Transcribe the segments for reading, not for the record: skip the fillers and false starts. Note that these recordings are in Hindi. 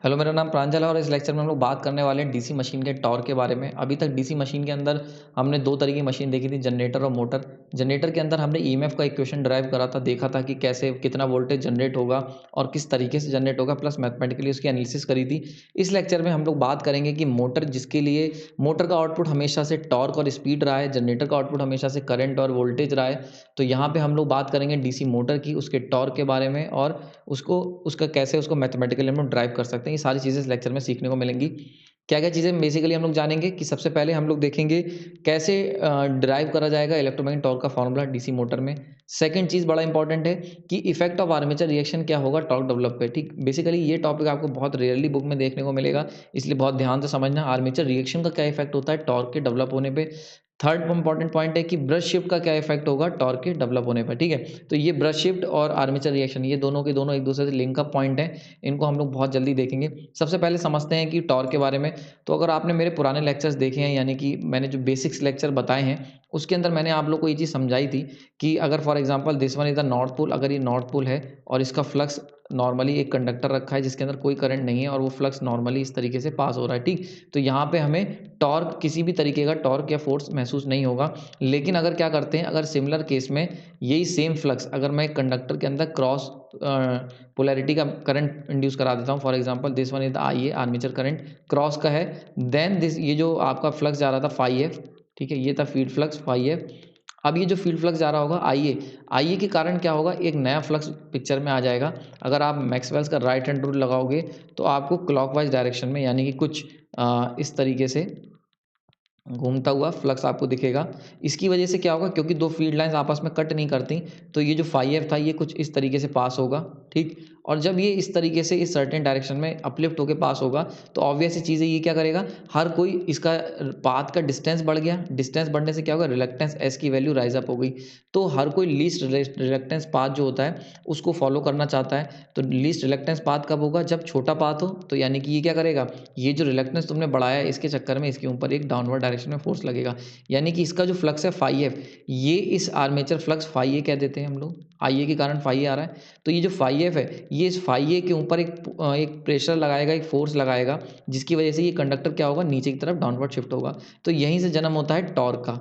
हेलो, मेरा नाम प्रांजल है और इस लेक्चर में हम लोग बात करने वाले हैं डीसी मशीन के टॉर्क के बारे में। अभी तक डीसी मशीन के अंदर हमने दो तरह की मशीन देखी थी, जनरेटर और मोटर। जनरेटर के अंदर हमने ईएमएफ का इक्वेशन ड्राइव करा था, देखा था कि कैसे कितना वोल्टेज जनरेट होगा और किस तरीके से जनरेट होगा, प्लस मैथमेटिकली उसकी एनालिसिस करी थी। इस लेक्चर में हम लोग बात करेंगे कि मोटर, जिसके लिए मोटर का आउटपुट हमेशा से टॉर्क और स्पीड रहा है, जनरेटर का आउटपुट हमेशा से करंट और वोल्टेज रहा है। तो यहाँ पे हम लोग बात करेंगे डीसी मोटर की, उसके टॉर्क के बारे में और उसको उसका कैसे उसको मैथमेटिकली हम लोग ड्राइव कर सकते हैं। ये सारी चीज़ें इस लेक्चर में सीखने को मिलेंगी। क्या-क्या चीज़ें बेसिकली हम लोग जानेंगे कि सबसे पहले हम लोग देखेंगे कैसे ड्राइव करा जाएगा इलेक्ट्रोमैग्नेटिक टॉर्क का फॉर्मूला डीसी मोटर में। सेकंड चीज़ बड़ा इंपॉर्टेंट है कि इफेक्ट ऑफ आर्मेचर रिएक्शन क्या होगा टॉर्क डेवलप पे, ठीक। बेसिकली ये टॉपिक आपको बहुत रेयरली बुक में देखने को मिलेगा, इसलिए बहुत ध्यान से समझना। आर्मेचर रिएक्शन का क्या इफेक्ट होता है टॉर्क के डेवलप होने पे। थर्ड इंपॉर्टेंट पॉइंट है कि ब्रश शिफ्ट का क्या इफेक्ट होगा टॉर्क के डेवलप होने पर, ठीक है। तो ये ब्रश शिफ्ट और आर्मेचर रिएक्शन, ये दोनों के दोनों एक दूसरे से लिंक अप पॉइंट हैं। इनको हम लोग बहुत जल्दी देखेंगे। सबसे पहले समझते हैं कि टॉर्क के बारे में। तो अगर आपने मेरे पुराने लेक्चर्स देखे हैं, यानी कि मैंने जो बेसिक्स लेक्चर बताए हैं, उसके अंदर मैंने आप लोग को ये चीज़ समझाई थी कि अगर for example this one is the north pole, अगर ये नॉर्थ पोल है और इसका फ्लक्स नॉर्मली एक कंडक्टर रखा है जिसके अंदर कोई करंट नहीं है और वो फ्लक्स नॉर्मली इस तरीके से पास हो रहा है, ठीक। तो यहाँ पे हमें टॉर्क, किसी भी तरीके का टॉर्क या फोर्स महसूस नहीं होगा। लेकिन अगर क्या करते हैं, अगर सिमिलर केस में यही सेम फ्लक्स अगर मैं एक कंडक्टर के अंदर क्रॉस पोलैरिटी का करंट इंड्यूस करा देता हूँ, for example this one is the I A, armature current cross का है, देन दिस, ये जो आपका फ्लक्स जा रहा था फाई एफ, ठीक है, ये था फील्ड फ्लक्स फाई एफ। अब ये जो फील्ड फ्लक्स जा रहा होगा आई ए के कारण क्या होगा, एक नया फ्लक्स पिक्चर में आ जाएगा। अगर आप मैक्सवेल्स का राइट हैंड रूल लगाओगे तो आपको क्लॉकवाइज डायरेक्शन में, यानी कि कुछ इस तरीके से घूमता हुआ फ्लक्स आपको दिखेगा। इसकी वजह से क्या होगा, क्योंकि दो फील्ड लाइंस आपस में कट नहीं करती, तो ये जो फाई एफ था ये कुछ इस तरीके से पास होगा, ठीक। और जब ये इस तरीके से इस सर्टेन डायरेक्शन में अपलिफ्ट होकर पास होगा तो ऑब्वियस चीज़ है, ये क्या करेगा, हर कोई इसका पाथ का डिस्टेंस बढ़ गया। डिस्टेंस बढ़ने से क्या होगा, रिलक्टेंस एस की वैल्यू राइज अप हो गई। तो हर कोई लीस्ट रिलक्टेंस पाथ जो होता है उसको फॉलो करना चाहता है। तो लीस्ट रिलक्टेंस पाथ कब होगा, जब छोटा पाथ हो। तो यानी कि ये क्या करेगा, ये जो रिलक्टेंस तुमने बढ़ाया है इसके चक्कर में इसके ऊपर एक डाउनवर्ड डायरेक्शन में फोर्स लगेगा। यानी कि इसका जो फ्लक्स है फाई एफ, ये इस आर्मेचर फ्लक्स फाई ए कह देते हैं हम लोग, आई ए के कारण फाई ए आ रहा है। तो ये जो फाई एफ है ये इस फाई ए के ऊपर एक प्रेशर लगाएगा, एक फोर्स लगाएगा, जिसकी वजह से ये कंडक्टर क्या होगा, नीचे की तरफ डाउनवर्ड शिफ्ट होगा। तो यहीं से जन्म होता है टॉर्क का।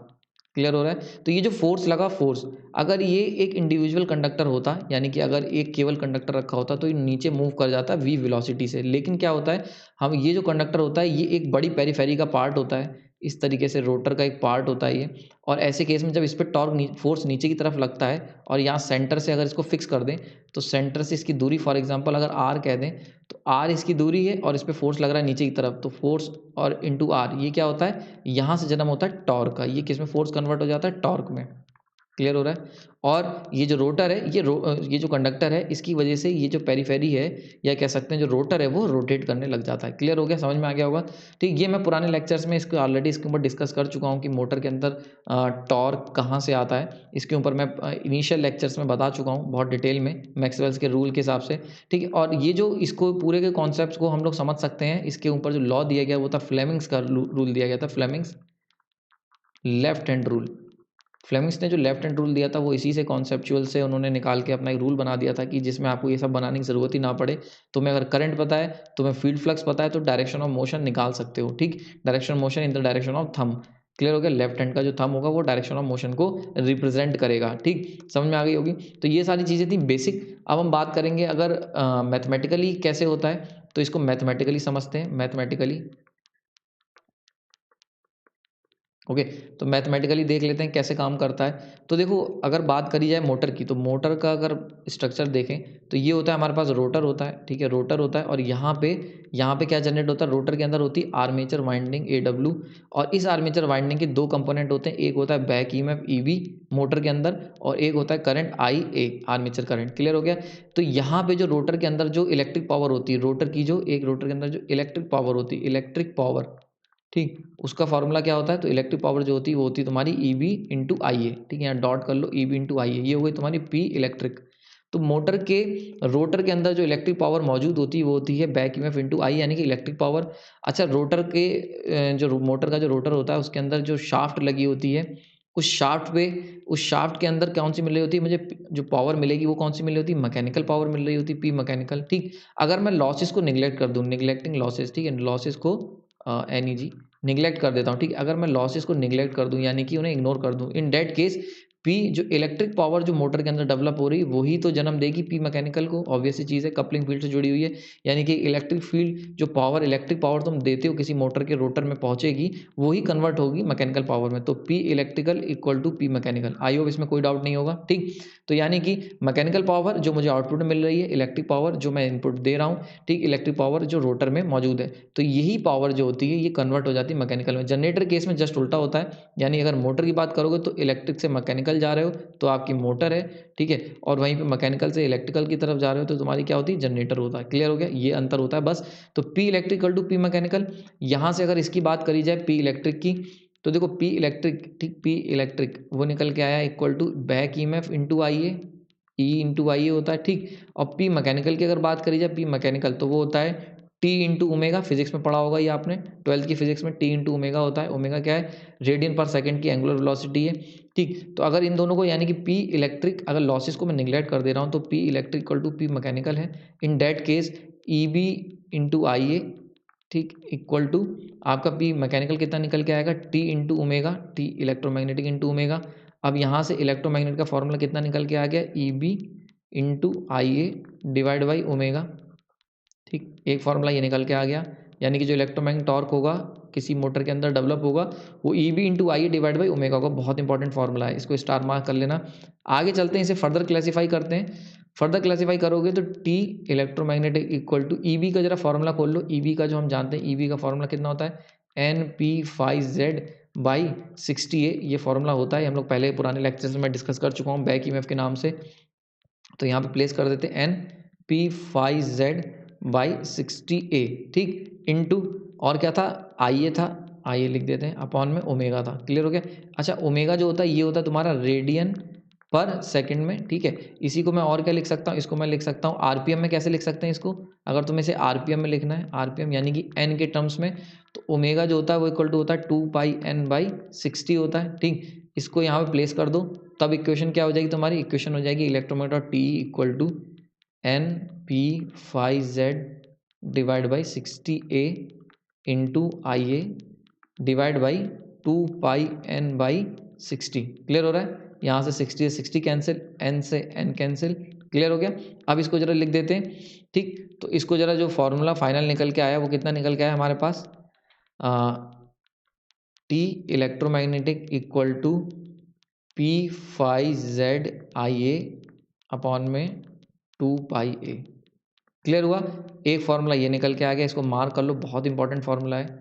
क्लियर हो रहा है। तो ये जो फोर्स लगा, फोर्स, अगर ये एक इंडिविजुअल कंडक्टर होता, यानी कि अगर एक केवल कंडक्टर रखा होता तो ये नीचे मूव कर जाता वी वेलोसिटी से। लेकिन क्या होता है, हम ये जो कंडक्टर होता है ये एक बड़ी पेरिफेरी का पार्ट होता है, इस तरीके से रोटर का एक पार्ट होता है ये। और ऐसे केस में जब इस पर टॉर्क फोर्स नीचे की तरफ लगता है और यहाँ सेंटर से अगर इसको फिक्स कर दें, तो सेंटर से इसकी दूरी फॉर एग्जांपल अगर आर कह दें, तो आर इसकी दूरी है और इस पर फोर्स लग रहा है नीचे की तरफ, तो फोर्स और इंटू आर, ये क्या होता है, यहाँ से जन्म होता है टॉर्क का। ये किस में फोर्स कन्वर्ट हो जाता है, टॉर्क में। क्लियर हो रहा है। और ये जो रोटर है, ये जो कंडक्टर है, इसकी वजह से ये जो पेरीफेरी है, या कह सकते हैं जो रोटर है, वो रोटेट करने लग जाता है। क्लियर हो गया, समझ में आ गया होगा, ठीक। ये मैं पुराने लेक्चर्स में इसको ऑलरेडी इसके ऊपर डिस्कस कर चुका हूँ कि मोटर के अंदर टॉर्क कहाँ से आता है। इसके ऊपर मैं इनिशियल लेक्चर्स में बता चुका हूँ बहुत डिटेल में, मैक्सवेल्स के रूल के हिसाब से, ठीक है। और ये जो इसको पूरे के कॉन्सेप्ट को हम लोग समझ सकते हैं, इसके ऊपर जो लॉ दिया गया वो था फ्लेमिंग्स का रूल दिया गया था, Fleming's left hand rule. Fleming's ने जो लेफ्ट हैंड रूल दिया था वो इसी से कॉन्सेप्चुअल से उन्होंने निकाल के अपना एक रूल बना दिया था कि जिसमें आपको ये सब बनाने की ज़रूरत ही ना पड़े। तुम्हें अगर करंट पता है, तुम्हें फील्ड फ्लक्स पता है, तो डायरेक्शन ऑफ मोशन निकाल सकते हो, ठीक। Direction motion in the direction of thumb. Clear हो गया। लेफ्ट हैंड का जो थंब होगा वो डायरेक्शन ऑफ मोशन को रिप्रेजेंट करेगा, ठीक। समझ में आ गई होगी। तो ये सारी चीज़ें थी बेसिक। अब हम बात करेंगे अगर मैथमेटिकली कैसे होता है, तो इसको मैथमेटिकली समझते हैं, मैथमेटिकली। ओके। तो मैथमेटिकली देख लेते हैं कैसे काम करता है। तो देखो, अगर बात करी जाए मोटर की, तो मोटर का अगर स्ट्रक्चर देखें तो ये होता है, हमारे पास रोटर होता है, ठीक है, रोटर होता है। और यहाँ पे क्या जनरेट होता है, रोटर के अंदर होती है आर्मेचर वाइंडिंग AW। और इस आर्मेचर वाइंडिंग के दो कंपोनेंट होते हैं, एक होता है बैक ईएमएफ EB मोटर के अंदर, और एक होता है current IA armature current. Clear हो गया। तो यहाँ पे जो रोटर के अंदर जो इलेक्ट्रिक पावर होती है, रोटर की जो एक रोटर के अंदर जो इलेक्ट्रिक पावर होती है, इलेक्ट्रिक पावर, ठीक, उसका फॉर्मूला क्या होता है, तो इलेक्ट्रिक पावर जो होती है वो होती है तुम्हारी EB इंटू IA, ठीक है, यहाँ डॉट कर लो, EB इंटू IA, ये हो गई तुम्हारी P इलेक्ट्रिक। तो मोटर के रोटर के अंदर जो इलेक्ट्रिक पावर मौजूद होती है वो होती है बैक ईएमएफ इंटू आई, यानी कि इलेक्ट्रिक पावर। अच्छा, रोटर के जो मोटर का जो रोटर होता है उसके अंदर जो शाफ्ट लगी होती है, उस शाफ्ट के अंदर कौन सी मिल रही होती है मुझे, जो पावर मिलेगी वो कौन सी मिल रही होती है, मैकेनिकल पावर मिल रही होती है, पी मैकेनिकल, ठीक। अगर मैं लॉसेस को निगलेक्ट कर दूँ, निगलेक्टिंग लॉसेस, ठीक है, लॉसेस को एनईजी निगलेक्ट कर देता हूँ, ठीक है। अगर मैं लॉसेस को निगलेक्ट कर दूँ यानी कि उन्हें इग्नोर कर दूँ, इन दैट केस पी जो इलेक्ट्रिक पावर जो मोटर के अंदर डेवलप हो रही है वही तो जन्म देगी पी मैकेनिकल को, ऑब्वियस सी चीज़ है, कपलिंग फील्ड से जुड़ी हुई है। यानी कि इलेक्ट्रिक फील्ड जो पावर, इलेक्ट्रिक पावर तुम देते हो किसी मोटर के रोटर में पहुंचेगी, वही कन्वर्ट होगी मैकेनिकल पावर में। तो P electrical equal to P mechanical. I hope इसमें कोई डाउट नहीं होगा, ठीक। तो यानी कि मैकेनिकल पावर जो मुझे आउटपुट में मिल रही है, इलेक्ट्रिक पावर जो मैं इनपुट दे रहा हूँ, ठीक, इलेक्ट्रिक पावर जो रोटर में मौजूद है, तो यही पावर जो होती है ये कन्वर्ट हो जाती है मैकेनिकल में। जनरेटर केस में जस्ट उल्टा होता है, यानी अगर मोटर की बात करोगे तो इलेक्ट्रिक से मैकेनिकल जा रहे हो तो आपकी मोटर है, ठीक है, और वहीं पे मैकेनिकल से इलेक्ट्रिकल की तरफ जा रहे हो तो तुम्हारी क्या होती है, जनरेटर होता है। क्लियर हो गया, ये अंतर होता है बस। तो P electrical to P mechanical. यहाँ से अगर इसकी बात करी जाए पी इलेक्ट्रिक की, तो देखो पी इलेक्ट्रिक, ठीक, पी इलेक्ट्रिक वो निकल के आया equal to back EMF into I A, E into I A होता है, ठीक। और पी मैकेनिकल की अगर बात करी जाए, पी मैकेनिकल तो वो होता है टी इंटू ओमेगा, फिजिक्स में पढ़ा होगा ये आपने, 12th की फिजिक्स में टी इंटू ओमेगा होता है। ओमेगा क्या है, रेडियन पर सेकंड की एंगुलर वेलोसिटी है, ठीक। तो अगर इन दोनों को यानी कि पी इलेक्ट्रिक, अगर लॉसेस को मैं निगलेक्ट कर दे रहा हूँ तो P electric equal to P mechanical है। In that case E B into I A, ठीक, इक्वल टू आपका पी मैकेनिकल कितना निकल के आएगा, T into omega, T electromagnetic into omega. अब यहाँ से इलेक्ट्रोमैग्नेट का फॉर्मूला कितना निकल के आ गया, E B into I A divide by omega, ठीक। एक फार्मूला ये निकल के आ गया, यानी कि जो इलेक्ट्रोमैग्नेटिक टॉर्क होगा किसी मोटर के अंदर डेवलप होगा वो E B into I divide by omega होगा। बहुत इंपॉर्टेंट फार्मूला है, इसको स्टार मार्क कर लेना। आगे चलते हैं, इसे फर्दर क्लासीफाई करते हैं। फर्दर क्लासीफाई करोगे तो T electromagnetic equal to E B का जरा फॉर्मूला खोल लो। ई बी का जो हम जानते हैं, ई बी का फॉर्मूला कितना होता है, N P five Z by 60 A, ये फॉर्मूला होता है, हम लोग पहले पुराने लेक्चर्स में डिस्कस कर चुका हूँ बैक ईएमएफ के नाम से। तो यहाँ पे प्लेस कर देते हैं N P five Z by 60 A, ठीक, इंटू और क्या था, आई ए था, आई ए लिख देते हैं, अपॉन में ओमेगा था। क्लियर हो गया। अच्छा, ओमेगा जो होता है ये होता है तुम्हारा रेडियन पर सेकंड में, ठीक है। इसी को मैं और क्या लिख सकता हूँ, इसको मैं लिख सकता हूँ आरपीएम में। कैसे लिख सकते हैं इसको, अगर तुम्हें इसे आरपीएम में लिखना है, आरपीएम यानी कि एन के टर्म्स में, तो ओमेगा जो होता है वो इक्वल टू होता है 2 पाई एन बाई 60 होता है, ठीक। इसको यहाँ पे प्लेस कर दो, तब इक्वेशन क्या हो जाएगी तुम्हारी, इक्वेशन हो जाएगी electromagnet of T equal to N P five Z divide by 60 A into I A divide by 2 pi N by 60। Clear हो रहा है, यहाँ से 60 से 60 कैंसिल, एन से एन कैंसिल। क्लियर हो गया। अब इसको जरा लिख देते हैं, ठीक। तो इसको जरा जो फॉर्मूला फाइनल निकल के आया वो कितना निकल के आया हमारे पास, T electromagnetic equal to P five Z I A upon में 2 पाई ए। क्लियर हुआ। एक फार्मूला ये निकल के आ गया, इसको मार्क कर लो, बहुत इंपॉर्टेंट फार्मूला है,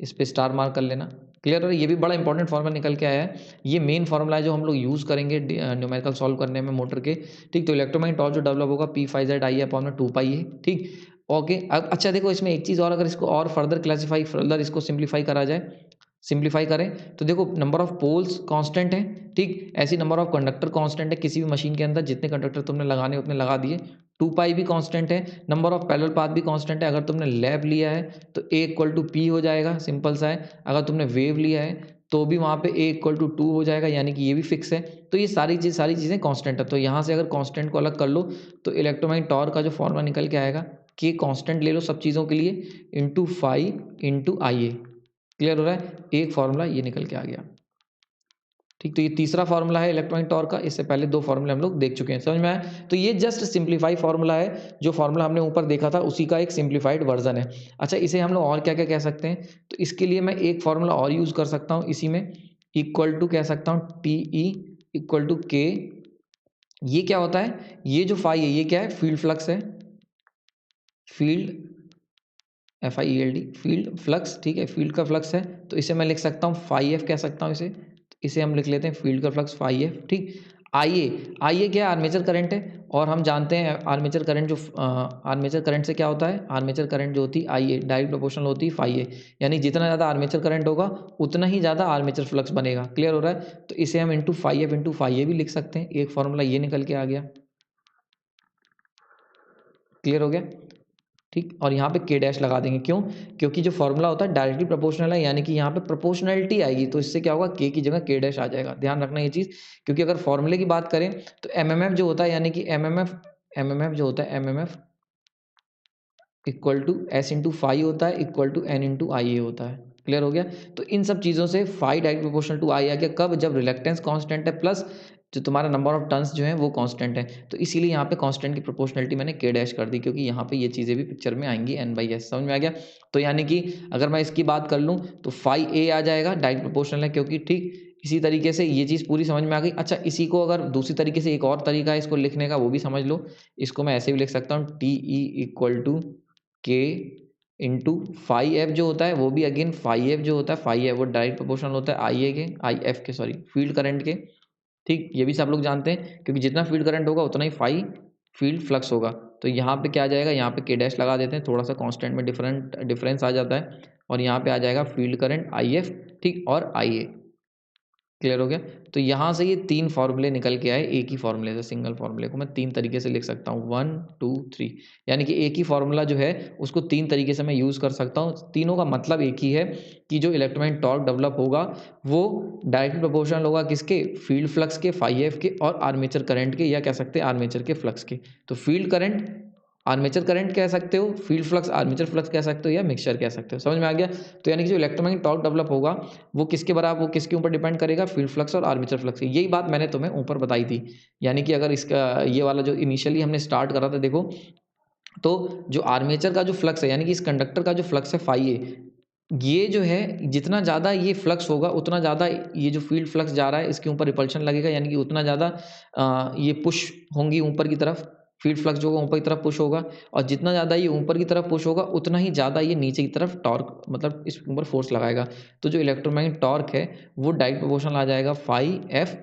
इस पे स्टार मार्क कर लेना। क्लियर है, ये भी बड़ा इंपॉर्टेंट फार्मूला निकल के आया है। ये मेन फार्मूला है जो हम लोग यूज़ करेंगे न्यूमेरिकल सॉल्व करने में मोटर के, ठीक। तो इलेक्ट्रोमैग्नेटिक टॉर्क जो डेवलप होगा पी फाइव जेड आई अपॉन में 2 पाई है, ठीक। ओके। अब अच्छा देखो, इसमें एक चीज़ और, अगर इसको और फर्दर क्लासीफाई, फर्दर इसको सिंप्लीफाई करा जाए, सिंप्लीफाई करें तो देखो नंबर ऑफ पोल्स कांस्टेंट है, ठीक। ऐसी नंबर ऑफ कंडक्टर कांस्टेंट है किसी भी मशीन के अंदर, जितने कंडक्टर तुमने लगाने उतने लगा दिए। 2 पाई भी कांस्टेंट है, नंबर ऑफ पैरेलल पाथ भी कांस्टेंट है। अगर तुमने लैब लिया है तो ए इक्वल टू पी हो जाएगा, सिंपल सा है। अगर तुमने वेव लिया है तो भी वहाँ पे ए इक्वल टू 2 हो जाएगा, यानी कि ये भी फिक्स है। तो ये सारी चीज़ें कांस्टेंट है। तो यहाँ से अगर कांस्टेंट को अलग कर लो तो इलेक्ट्रोमैग्नेटिक टॉर्क का जो फॉर्मूला निकल के आएगा, कि कांस्टेंट ले लो सब चीज़ों के लिए, into five into I A. Clear हो रहा है, एक फार्मूला ये निकल के आ गया, ठीक। तो ये तीसरा फार्मूला है इलेक्ट्रॉनिक टॉर्क का, इससे पहले 2 फार्मूले हम लोग देख चुके हैं, समझ में आया। तो ये जस्ट सिंप्लीफाई फार्मूला है, जो फार्मूला हमने ऊपर देखा था उसी का एक सिंप्लीफाइड वर्जन है। अच्छा, इसे हम लोग और क्या क्या कह सकते हैं, तो इसके लिए मैं एक फार्मूला और यूज़ कर सकता हूँ इसी में, इक्वल टू कह सकता हूँ टी ई इक्वल टू के। ये क्या होता है, ये जो फाई है ये क्या है, फील्ड फ्लक्स है, फील्ड FIELD, फील्ड फ्लक्स, ठीक है, फील्ड का फ्लक्स है। तो इसे मैं लिख सकता हूँ फाई एफ, कह सकता हूँ इसे, तो इसे हम लिख लेते हैं फील्ड का फ्लक्स फाई एफ, ठीक। आइए क्या है, आर्मेचर करंट है, और हम जानते हैं आर्मेचर करंट जो आर्मेचर करंट से क्या होता है, आर्मेचर करंट जो होती है आइए डायरेक्ट प्रोपोर्शनल होती है फाई ए, यानी जितना ज़्यादा आर्मेचर करंट होगा उतना ही ज़्यादा आर्मेचर फ्लक्स बनेगा। क्लियर हो रहा है। तो इसे हम इंटू फाई ए भी लिख सकते हैं, एक फॉर्मूला ये निकल के आ गया। क्लियर हो गया। ठीक, और यहाँ पे के डैश लगा देंगे, क्यों? क्योंकि जो फॉर्मूला होता है डायरेक्टली प्रोपोर्शनल है, यानी कि यहाँ पे प्रोपोर्शनैलिटी आएगी, तो इससे क्या होगा, के की जगह के डैश आ जाएगा। ध्यान रखना ये चीज़, क्योंकि अगर फॉर्मूले की बात करें तो एमएमएफ जो होता है, यानी कि एमएमएफ जो होता है, MMF equal to S into phi होता है, equal to N into I A होता है। क्लियर हो गया? तो इन सब चीज़ों से फाई डायरेक्ट प्रोपोर्शनल टू आई आ गया, कब? जब रिलक्टेंस कांस्टेंट है प्लस जो तुम्हारा नंबर ऑफ टर्न्स जो है वो कांस्टेंट है, तो इसीलिए यहाँ पे कांस्टेंट की प्रोपोर्शनलिटी मैंने के डैश कर दी, क्योंकि यहाँ पे ये चीज़ें भी पिक्चर में आएंगी एन बाई एस। समझ में आ गया? तो यानी कि अगर मैं इसकी बात कर लूँ तो फाई ए आ जाएगा, डायरेक्ट प्रोपोर्शनल है, क्योंकि ठीक इसी तरीके से ये चीज़ पूरी समझ में आ गई। अच्छा, इसी को अगर दूसरी तरीके से एक और तरीका है इसको लिखने का, वो भी समझ लो। इसको मैं ऐसे भी लिख सकता हूँ, टी ई इक्वल टू के इंटू फाई एफ जो होता है, वो भी अगेन फाई एफ जो होता है, फाई एफ वो डायरेक्ट प्रोपोर्शनल होता है आई ए के, आई एफ के, सॉरी, फील्ड करंट के। ठीक, ये भी सब लोग जानते हैं, क्योंकि जितना फील्ड करंट होगा उतना ही फाई फील्ड फ्लक्स होगा। तो यहाँ पे क्या आ जाएगा, यहाँ पे के डैश लगा देते हैं, थोड़ा सा कांस्टेंट में डिफरेंस आ जाता है, और यहाँ पे आ जाएगा फील्ड करंट आई एफ, ठीक, और आई ए। क्लियर हो गया? तो यहाँ से ये 3 फ़ॉर्मूले निकल के आए, एक ही फ़ॉर्मूले से, सिंगल फ़ॉर्मूले को मैं 3 तरीके से लिख सकता हूँ, 1, 2, 3, यानी कि एक ही फ़ॉर्मूला जो है उसको 3 तरीके से मैं यूज़ कर सकता हूँ। तीनों का मतलब एक ही है कि जो इलेक्ट्रोमैग्नेटिक टॉर्क डेवलप होगा वो डायरेक्टली प्रोपोर्शनल होगा किसके? फील्ड फ्लक्स के, फाई एफ के, और आर्मेचर करंट के, या कह सकते हैं आर्मेचर के फ्लक्स के। तो फील्ड करंट आर्मेचर करंट कह सकते हो, फील्ड फ्लक्स आर्मेचर फ्लक्स कह सकते हो, या मिक्सचर कह सकते हो। समझ में आ गया? तो यानी कि जो इलेक्ट्रोमैग्नेटिक टॉर्क डेवलप होगा वो किसके बराबर, वो किसके ऊपर डिपेंड करेगा? फील्ड फ्लक्स और आर्मेचर फ्लक्स। यही बात मैंने तुम्हें ऊपर बताई थी। यानी कि अगर इसका ये वाला जो इनिशियली हमने स्टार्ट करा था, देखो, तो जो आर्मेचर का जो फ्लक्स है, यानी कि इस कंडक्टर का जो फ्लक्स है फाई ए, ये जो है जितना ज़्यादा ये फ्लक्स होगा उतना ज़्यादा ये जो फील्ड फ्लक्स जा रहा है इसके ऊपर रिपल्शन लगेगा, यानी कि उतना ज़्यादा ये पुश होंगी ऊपर की तरफ, फील्ड फ्लक्स जो होगा ऊपर की तरफ पुश होगा, और जितना ज़्यादा ये ऊपर की तरफ पुश होगा उतना ही ज़्यादा ये नीचे की तरफ टॉर्क, मतलब इस ऊपर फोर्स लगाएगा। तो जो इलेक्ट्रोमैग्नेटिक टॉर्क है वो डायरेक्ट प्रोपोर्शनल आ जाएगा फाई एफ,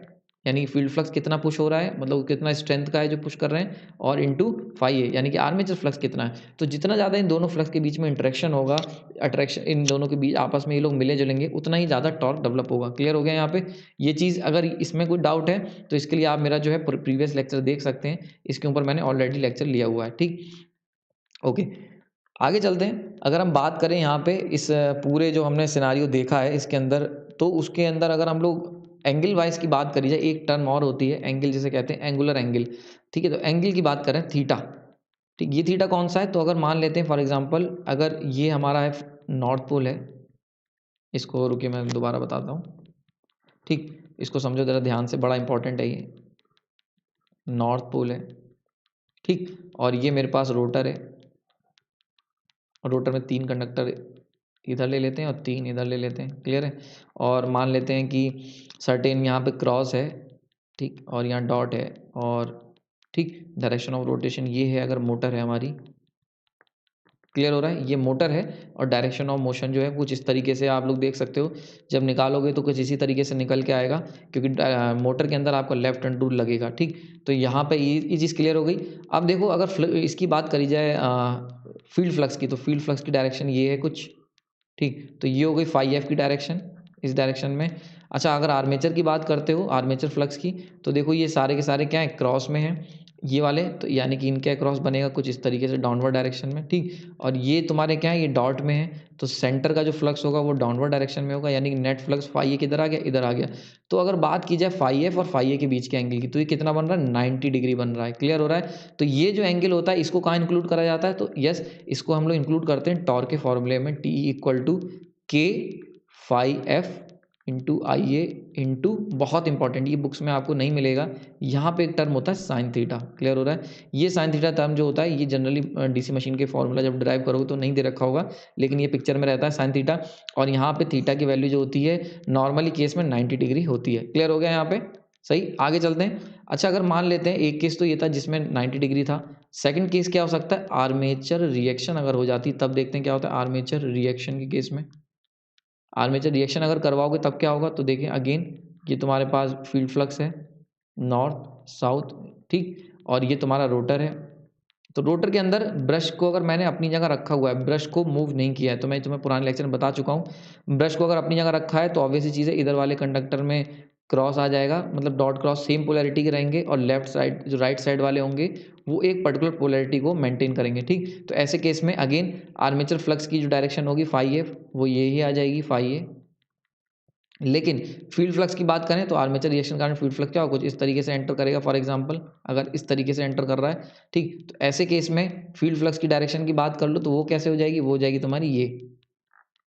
यानी फील्ड फ्लक्स कितना पुश हो रहा है, मतलब कितना स्ट्रेंथ का है जो पुश कर रहे हैं, और इंटू फाई ए, यानी कि आर्मेचर फ्लक्स कितना है। तो जितना ज़्यादा इन दोनों फ्लक्स के बीच में इंटरेक्शन होगा, अट्रैक्शन इन दोनों के बीच आपस में ये लोग मिले जुलेंगे, उतना ही ज़्यादा टॉर्क डेवलप होगा। क्लियर हो गया यहाँ पे? ये चीज़ अगर इसमें कोई डाउट है तो इसके लिए आप मेरा जो है प्रीवियस लेक्चर देख सकते हैं, इसके ऊपर मैंने ऑलरेडी लेक्चर लिया हुआ है। ठीक, ओके, आगे चलते हैं। अगर हम बात करें यहाँ पे इस पूरे जो हमने सिनारियो देखा है इसके अंदर, तो उसके अंदर अगर हम लोग एंगल वाइज की बात करी जाए, एक टर्म और होती है एंगल, जिसे कहते हैं एंगुलर एंगल। ठीक है, तो एंगल की बात करें, थीटा। ठीक, ये थीटा कौन सा है? तो अगर मान लेते हैं फॉर एग्जांपल, अगर ये हमारा है नॉर्थ पोल है, इसको रुकिए मैं दोबारा बताता हूँ। ठीक, इसको समझो ज़रा ध्यान से, बड़ा इंपॉर्टेंट है ये। नॉर्थ पोल है, ठीक, और ये मेरे पास रोटर है, रोटर में 3 कंडक्टर इधर ले लेते हैं और 3 इधर ले लेते हैं। क्लियर है? और मान लेते हैं कि सर्टेन यहाँ पे क्रॉस है, ठीक, और यहाँ डॉट है, और ठीक, डायरेक्शन ऑफ रोटेशन ये है अगर मोटर है हमारी। क्लियर हो रहा है? ये मोटर है, और डायरेक्शन ऑफ मोशन जो है कुछ इस तरीके से आप लोग देख सकते हो। जब निकालोगे तो कुछ इसी तरीके से निकल के आएगा, क्योंकि मोटर के अंदर आपका लेफ्ट हैंड रूल लगेगा। ठीक, तो यहाँ पे ये चीज़ क्लियर हो गई। अब देखो, अगर इसकी बात करी जाए फील्ड फ्लक्स की, तो फील्ड फ्लक्स की डायरेक्शन ये है कुछ। ठीक, तो ये हो गई फाई एफ की डायरेक्शन, इस डायरेक्शन में। अच्छा, अगर आर्मेचर की बात करते हो, आर्मेचर फ्लक्स की, तो देखो ये सारे के सारे क्या है, क्रॉस में हैं ये वाले, तो यानी कि इनका क्रॉस बनेगा कुछ इस तरीके से डाउनवर्ड डायरेक्शन में। ठीक, और ये तुम्हारे क्या है, ये डॉट में है, तो सेंटर का जो फ्लक्स होगा वो डाउनवर्ड डायरेक्शन में होगा, यानी कि नेट फ्लक्स फाई ए किधर आ गया, इधर आ गया। तो अगर बात की जाए फाई एफ और फाई ए के बीच के एंगल की, तो ये कितना बन रहा है, 90 डिग्री बन रहा है। क्लियर हो रहा है? तो ये जो एंगल होता है इसको कहाँ इंक्लूड करा जाता है, तो यस, इसको हम लोग इंक्लूड करते हैं टॉर्क के फॉर्मूले में, टी इक्वल टू के phi F into I A into, बहुत इंपॉर्टेंट, ये बुक्स में आपको नहीं मिलेगा, यहाँ पे एक टर्म होता है साइन थीटा। क्लियर हो रहा है? ये साइन थीटा टर्म जो होता है ये जनरली डीसी मशीन के फॉर्मूला जब ड्राइव करोगे तो नहीं दे रखा होगा, लेकिन ये पिक्चर में रहता है साइन थीटा, और यहाँ पे थीटा की वैल्यू जो होती है नॉर्मली केस में 90 डिग्री होती है। क्लियर हो गया यहाँ पे? सही, आगे चलते हैं। अच्छा, अगर मान लेते हैं, एक केस तो ये था जिसमें 90 डिग्री था, सेकंड केस क्या हो सकता है, आर्मेचर रिएक्शन अगर हो जाती, तब देखते हैं क्या होता है आर्मेचर रिएक्शन के केस में। आर्मेचर रिएक्शन अगर करवाओगे तब क्या होगा, तो देखिए अगेन, ये तुम्हारे पास फील्ड फ्लक्स है नॉर्थ साउथ, ठीक, और ये तुम्हारा रोटर है। तो रोटर के अंदर ब्रश को अगर मैंने अपनी जगह रखा हुआ है, ब्रश को मूव नहीं किया है, तो मैं तुम्हें पुराने लेक्चर में बता चुका हूँ, ब्रश को अगर अपनी जगह रखा है तो ऑब्वियसली चीज़ है, इधर वाले कंडक्टर में क्रॉस आ जाएगा, मतलब डॉट क्रॉस सेम पोलैरिटी के रहेंगे और लेफ्ट साइड जो राइट साइड वाले होंगे वो एक पर्टिकुलर पोलैरिटी को मेंटेन करेंगे, ठीक। तो ऐसे केस में अगेन आर्मेचर फ्लक्स की जो डायरेक्शन होगी फाई एफ वो ये ही आ जाएगी फाई ए। लेकिन फील्ड फ्लक्स की बात करें तो आर्मेचर रिएक्शन के कारण फील्ड फ्लक्स क्या होगा, कुछ इस तरीके से एंटर करेगा। फॉर एग्जांपल अगर इस तरीके से एंटर कर रहा है, ठीक, तो ऐसे केस में फील्ड फ्लक्स की डायरेक्शन की बात कर लो तो वो कैसे हो जाएगी, वो हो जाएगी तुम्हारी ये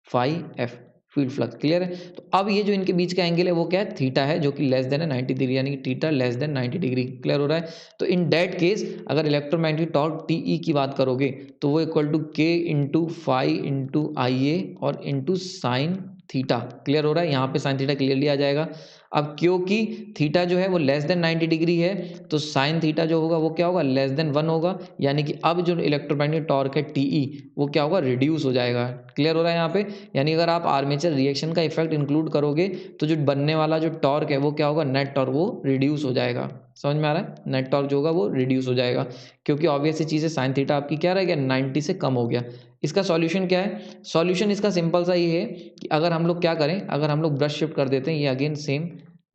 phi F field flux. Clear है। तो अब ये जो इनके बीच का एंगल है वो क्या है, थीटा है, जो कि लेस देन है 90 डिग्री, यानी कि theta less than 90 degree. Clear हो रहा है। तो इन दैट केस अगर इलेक्ट्रोमैग्नेटिक टॉर्क टीई की बात करोगे तो वो इक्वल टू के इंटू फाई इंटू आई ए और इंटू साइन थीटा। क्लियर हो रहा है। यहाँ पे साइन थीटा क्लियरली आ जाएगा। अब क्योंकि थीटा जो है वो लेस देन 90 डिग्री है तो साइन थीटा जो होगा वो क्या होगा, लेस देन 1 होगा, यानी कि अब जो इलेक्ट्रोमैग्नेटिक टॉर्क है टीई वो क्या होगा, रिड्यूस हो जाएगा। क्लियर हो रहा है यहाँ पे। यानी अगर आप आर्मेचर रिएक्शन का इफेक्ट इंक्लूड करोगे तो जो बनने वाला जो टॉर्क है वो क्या होगा, नेट टॉर्क वो रिड्यूस हो जाएगा। समझ में आ रहा है। नेट टॉर्क जो होगा वो रिड्यूस हो जाएगा, क्योंकि ऑब्वियस सी चीज़ है साइन थीटा आपकी क्या रह गया, 90 से कम हो गया। इसका सॉल्यूशन क्या है, सॉल्यूशन इसका सिंपल सा ये है कि अगर हम लोग क्या करें, अगर हम लोग ब्रश शिफ्ट कर देते हैं, ये again same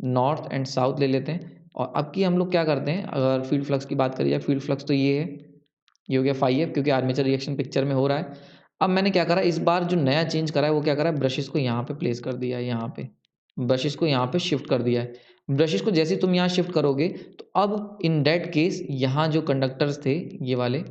north and south ले लेते हैं, और अब की हम लोग क्या करते हैं, अगर फील्ड फ्लक्स की बात करी जाए, फील्ड फ्लक्स तो ये है, ये हो गया फाई एफ, क्योंकि आर्मेचर रिएक्शन पिक्चर में हो रहा है। अब मैंने क्या करा, इस बार जो नया चेंज करा है वो क्या करा है, ब्रशेस को यहाँ पे प्लेस कर दिया है, यहाँ पे ब्रशेस को यहाँ पे शिफ्ट कर दिया है। ब्रशेस को जैसे तुम यहाँ शिफ्ट करोगे तो अब इन दैट केस यहाँ जो कंडक्टर्स थे ये वाले,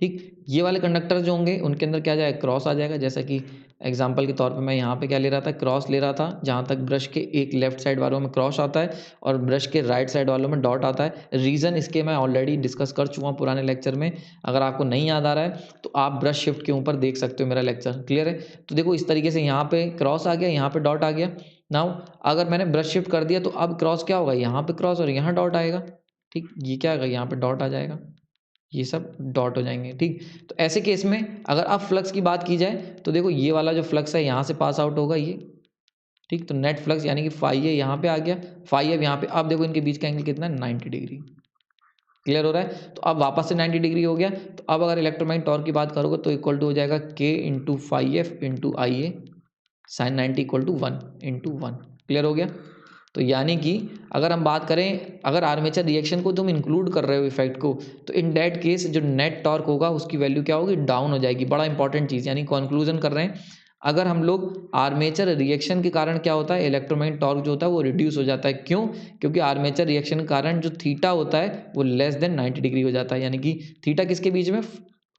ठीक, ये वाले कंडक्टर जो होंगे उनके अंदर क्या जाएगा, क्रॉस आ जाएगा। जैसा कि एग्जांपल के तौर पे मैं यहाँ पे क्या ले रहा था, क्रॉस ले रहा था, जहाँ तक ब्रश के एक लेफ्ट साइड वालों में क्रॉस आता है और ब्रश के राइट साइड वालों में डॉट आता है। रीज़न इसके मैं ऑलरेडी डिस्कस कर चुका हूँ पुराने लेक्चर में। अगर आपको नहीं याद आ रहा है तो आप ब्रश शिफ्ट के ऊपर देख सकते हो मेरा लेक्चर। क्लियर है। तो देखो इस तरीके से यहाँ पे क्रॉस आ गया, यहाँ पे डॉट आ गया। नाउ अगर मैंने ब्रश शिफ्ट कर दिया तो अब क्रॉस क्या होगा, यहाँ पे क्रॉस और यहाँ डॉट आएगा। ठीक, ये क्या आएगा, यहाँ पे डॉट आ जाएगा, ये सब डॉट हो जाएंगे। ठीक, तो ऐसे केस में अगर अब फ्लक्स की बात की जाए तो देखो ये वाला जो फ्लक्स है यहाँ से पास आउट होगा ये। ठीक, तो नेट फ्लक्स यानी कि फाई है यहाँ पे आ गया, फाई है यहाँ पे। अब देखो इनके बीच का एंगल कितना है, 90 डिग्री। क्लियर हो रहा है। तो अब वापस से 90 डिग्री हो गया। तो अब अगर इलेक्ट्रोमैग्नेटिक टॉर्क की बात करोगे तो इक्वल टू हो जाएगा K into phi F into I A sine 90 equal to 1 into 1। Clear हो गया। तो यानी कि अगर हम बात करें, अगर आर्मेचर रिएक्शन को तुम इंक्लूड कर रहे हो इफेक्ट को, तो इन दैट केस जो नेट टॉर्क होगा उसकी वैल्यू क्या होगी, डाउन हो जाएगी। बड़ा इंपॉर्टेंट चीज़, यानी कंक्लूजन कर रहे हैं, अगर हम लोग आर्मेचर रिएक्शन के कारण क्या होता है, इलेक्ट्रोमैग्नेटिक टॉर्क जो होता है वो रिड्यूस हो जाता है। क्यों, क्योंकि आर्मेचर रिएक्शन के कारण जो थीटा होता है वो लेस देन 90 डिग्री हो जाता है। यानी कि थीटा किसके बीच में,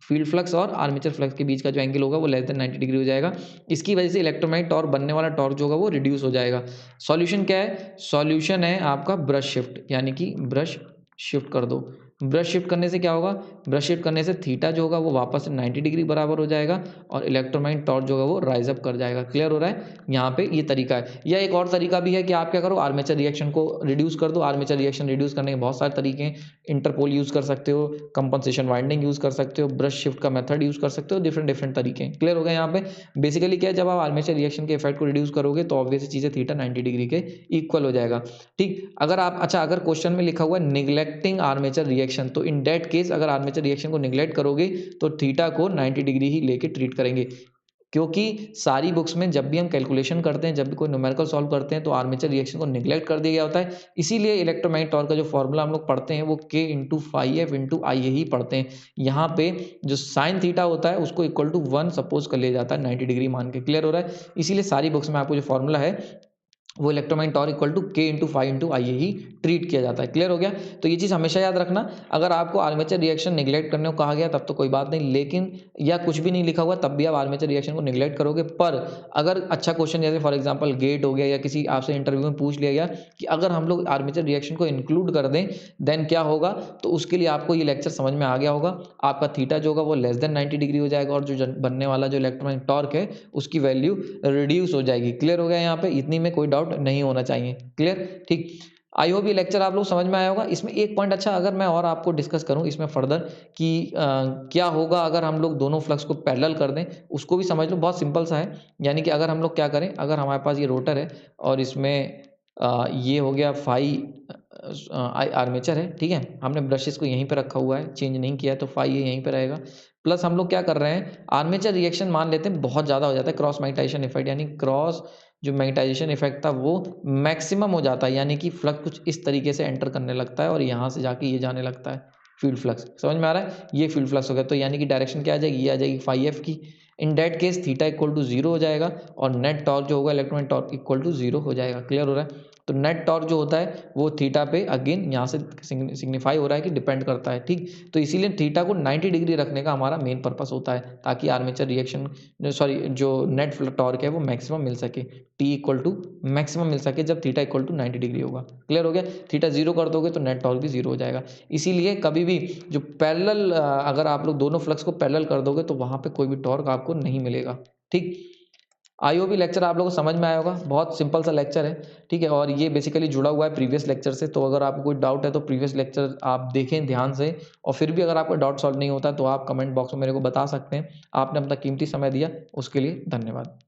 फील्ड फ्लक्स और आर्मेचर फ्लक्स के बीच का जो एंगल होगा वो लेस देन 90 डिग्री हो जाएगा। इसकी वजह से इलेक्ट्रोमैग्नेटिक टॉर्क बनने वाला टॉर्क जो होगा वो रिड्यूस हो जाएगा। सॉल्यूशन क्या है, सॉल्यूशन है आपका ब्रश शिफ्ट, यानी कि ब्रश शिफ्ट कर दो। ब्रश शिफ्ट करने से क्या होगा, ब्रश शिफ्ट करने से थीटा जो होगा वो वापस से 90 डिग्री बराबर हो जाएगा और इलेक्ट्रोमैग्नेटिक टॉर्क जो होगा वो राइज अप कर जाएगा। क्लियर हो रहा है। यहाँ पे ये तरीका है। या एक और तरीका भी है कि आप क्या करो, आर्मेचर रिएक्शन को रिड्यूस कर दो। आर्मेचर रिएक्शन रिड्यूस करने के बहुत सारे तरीके हैं। इंटरपोल यूज कर सकते हो, कंपनसेशन वाइंडिंग यूज कर सकते हो, ब्रश शिफ्ट का मेथड यूज कर सकते हो, डिफरेंट डिफरेंट तरीके हैं। क्लियर हो गया। यहाँ पे बेसिकली क्या है, जब आप आर्मेचर रिएक्शन के इफेक्ट को रिड्यूस करोगे तो ऑब्वियस चीज़ है थीटा 90 डिग्री के इक्वल हो जाएगा। ठीक, अगर आप अच्छा, अगर क्वेश्चन में लिखा हुआ है निग्लेक्टिंग आर्मेचर रिएक्शन, तो इन दैट केस अगर आर्मेचर रिएक्शन को निग्लेक्ट करोगे तो थीटा को 90 डिग्री ही लेके ट्रीट करेंगे। क्योंकि सारी बुक्स में जब भी हम कैलकुलेशन करते हैं, जब भी कोई न्यूमेरिकल सॉल्व करते हैं तो आर्मेचर रिएक्शन को निगलेक्ट कर दिया गया होता है। इसीलिए इलेक्ट्रोमैग्नेटिक टॉर्क का जो फॉर्मूला हम लोग पढ़ते हैं वो के इंटू फाई एफ इंटू आई ही पढ़ते हैं। यहाँ पे जो साइन थीटा होता है उसको इक्वल टू 1 सपोज कर लिया जाता है 90 डिग्री मान के। क्लियर हो रहा है। इसीलिए सारी बुक्स में आपको जो फॉर्मूला है वो इलेक्ट्रोमैग्नेटिक टॉर्क इक्वल टू के इंटू फाई इंटू आई ही ट्रीट किया जाता है। क्लियर हो गया। तो ये चीज़ हमेशा याद रखना। अगर आपको आर्मेचर रिएक्शन निगलेक्ट करने को कहा गया तब तो कोई बात नहीं, लेकिन या कुछ भी नहीं लिखा हुआ तब भी आप आर्मेचर रिएक्शन को निगलेक्ट करोगे। पर अगर अच्छा क्वेश्चन जैसे फॉर एग्जांपल गेट हो गया या किसी आपसे इंटरव्यू में पूछ लिया गया कि अगर हम लोग आर्मेचर रिएक्शन को इंक्लूड कर दें देन क्या होगा, तो उसके लिए आपको ये लेक्चर समझ में आ गया होगा। आपका थीटा जो होगा वो लेस देन 90 डिग्री हो जाएगा और जो बनने वाला जो इलेक्ट्रोमैग्नेटिक टॉर्क है उसकी वैल्यू रिड्यूस हो जाएगी। क्लियर हो गया। यहाँ पे इतनी में कोई डाउट नहीं होना चाहिए। क्लियर। ठीक, आई होप ये लेक्चर आप लोग समझ में आया होगा। इसमें एक पॉइंट अच्छा अगर मैं और आपको डिस्कस करूं इसमें फर्दर कि क्या होगा अगर हम लोग दोनों फ्लक्स को पैरेलल कर दें, उसको भी समझ लो। बहुत सिंपल सा है। यानी कि अगर हम लोग क्या करें, अगर हमारे पास ये रोटर है और इसमें ये हो गया फाई आर्मेचर है, ठीक है, हमने ब्रशेस को यहीं पे रखा हुआ है, चेंज नहीं किया है, तो फाई ये यहीं पे रहेगा, प्लस हम लोग क्या कर रहे हैं, आर्मेचर रिएक्शन मान लेते हैं बहुत ज़्यादा हो जाता है, क्रॉस मैग्नेटाइजेशन इफेक्ट, यानी क्रॉस जो मैग्नेटाइजेशन इफेक्ट था वो मैक्सिमम हो जाता है, यानी कि फ्लक्स कुछ इस तरीके से एंटर करने लगता है और यहाँ से जाके ये जाने लगता है फील्ड फ्लक्स। समझ में आ रहा है, ये फील्ड फ्लक्स हो गया। तो यानी कि डायरेक्शन क्या आ जाएगी, ये आ जाएगी फाई एफ की। In that case theta equal to 0 हो जाएगा और नेट टॉर्क जो होगा इलेक्ट्रॉन टॉर्क इक्वल टू 0 हो जाएगा। क्लियर हो रहा है। तो नेट टॉर्क जो होता है वो थीटा पे अगेन यहाँ से सिग्निफाई हो रहा है कि डिपेंड करता है, ठीक। तो इसीलिए थीटा को 90 डिग्री रखने का हमारा मेन पर्पस होता है, ताकि आर्मेचर रिएक्शन सॉरी जो नेट टॉर्क है वो मैक्सिमम मिल सके, टी इक्वल टू मैक्सिमम मिल सके जब थीटा इक्वल टू 90 डिग्री होगा। क्लियर हो गया। थीटा 0 कर दोगे तो नेट टॉर्क भी 0 हो जाएगा। इसीलिए कभी भी जो पैरेलल अगर आप लोग दोनों फ्लक्स को पैरेलल कर दोगे तो वहाँ पे कोई भी टॉर्क आपको नहीं मिलेगा, ठीक। आई होप लेक्चर आप लोगों को समझ में आया होगा, बहुत सिंपल सा लेक्चर है, ठीक है। और ये बेसिकली जुड़ा हुआ है प्रीवियस लेक्चर से, तो अगर आपको कोई डाउट है तो प्रीवियस लेक्चर आप देखें ध्यान से, और फिर भी अगर आपका डाउट सॉल्व नहीं होता तो आप कमेंट बॉक्स में मेरे को बता सकते हैं। आपने अपना कीमती समय दिया, उसके लिए धन्यवाद।